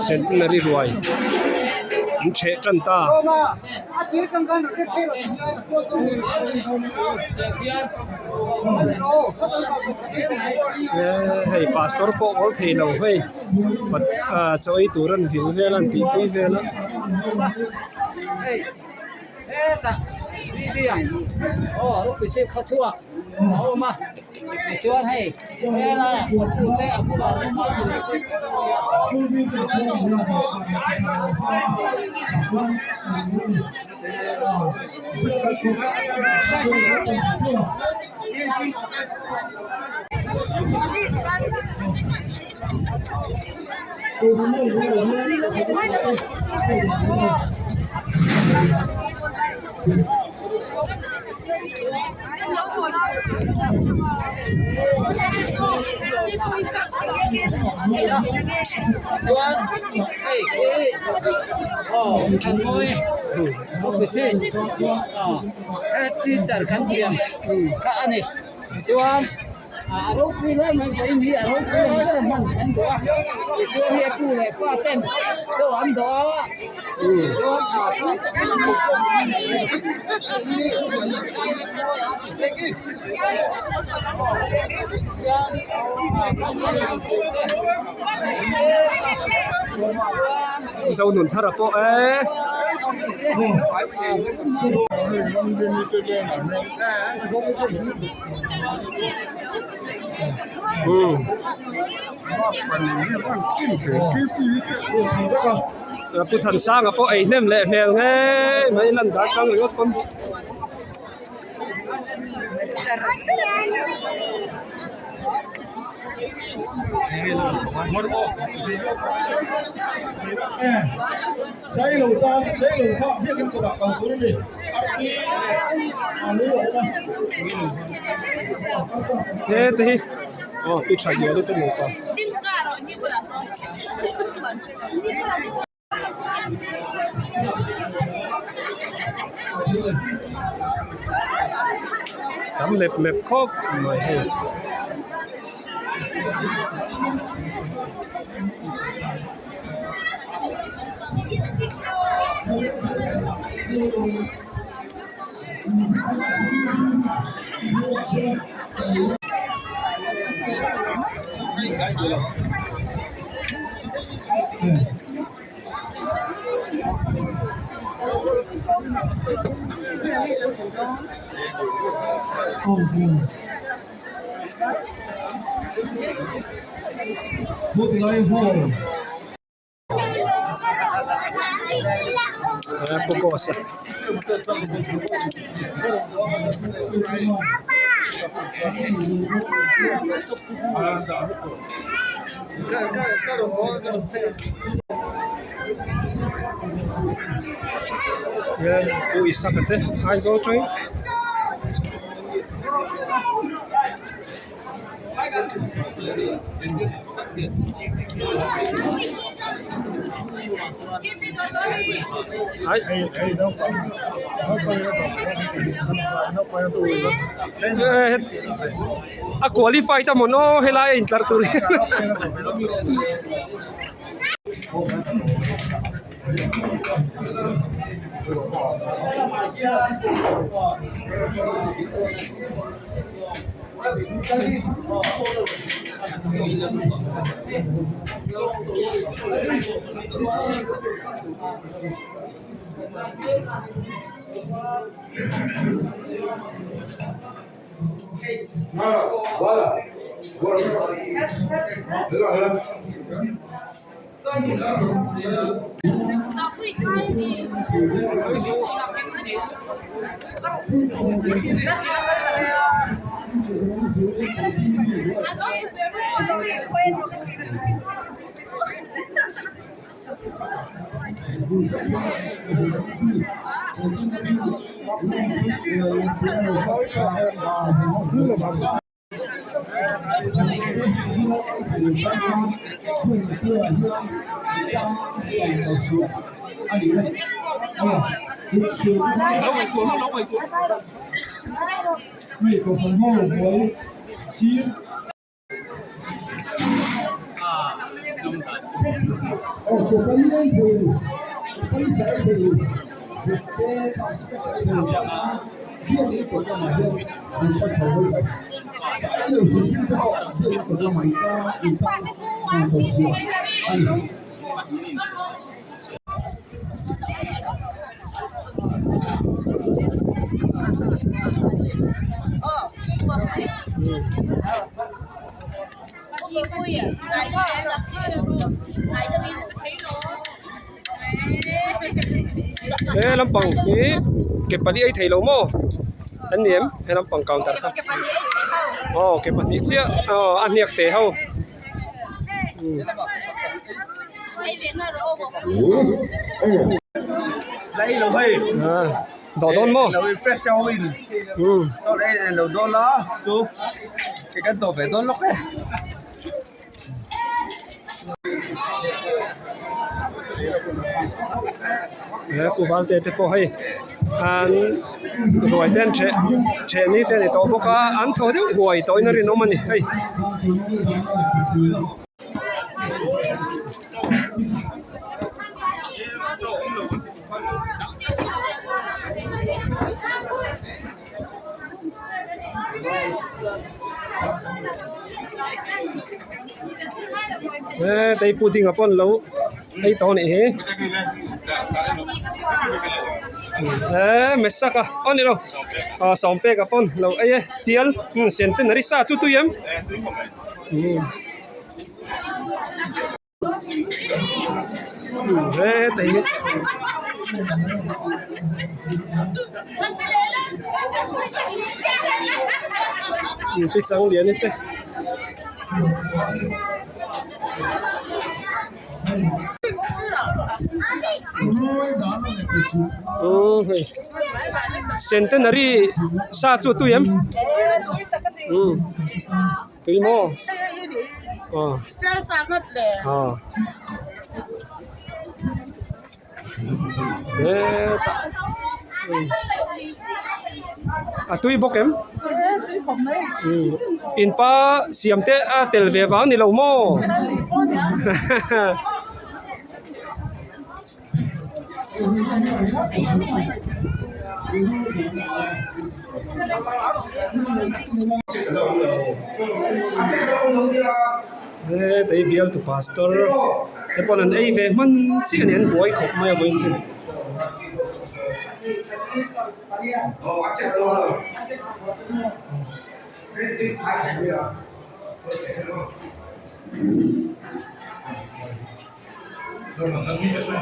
centenary ruai che chan ta hey pastor po all thei lo hey but choi turan view velan ti ti vela đi đi à lúc bị chết khó chua mà chua hay thế là một cụ tệ ở khu ăn môi lúc bị chết đi chặt cắn tiền cả này chua lúc đi lên mình phải nghĩ lúc đi lên rất là mặn anh đó chua nghe cu này pha tên cho anh đó chua dâu nụn thara po pu thần sang po ai nem le mel nge mấy lần đã trong rồi con saya lupa dia kan kau bakal turun deh. thế thì tôi trả gì đấy tôi mua qua tắm lẹp lẹp khóc mày hay Một lời hồ pocosa o isa kate ai zo choi a qualify ta mono helai intar tur chụp cái này thì cái sẽ thì cái thằng sẽ thì biết những chỗ nào mà biết mình có chờ đợi sẽ nhiều sự chúng ta họ chưa có chỗ mà người ta làm được gì anh ê lâm bằng ý cái bali ấy thấy lâu mò anh niệm hay lâm bằng còn thật không cái bali chứ anh niệm thế không lấy lầu hay đỏ đôn mò lầu pressure win sau đây là lầu đôn đó chú cái tổ phải đôn lúc ấy cụ bảo thế thì có hay rồi tên trẻ ní tên này to bốc ăn thôi đấy rồi tôi nó đi nó mình hay đây pudding upon lâu đây to này mesaka on đi đâu sòng pe upon lâu ấy xiên xiên tên này sa chút tụi em đây cái trắng liền đấy centenary sa chu tu em tui mo Saya sangat deh. tui bok em in pa siam te tel ve wa ni lo mo they build to pastor te pon an ei ve man chi an boy khop mai boin chin Rồi, mình sẽ biết cái số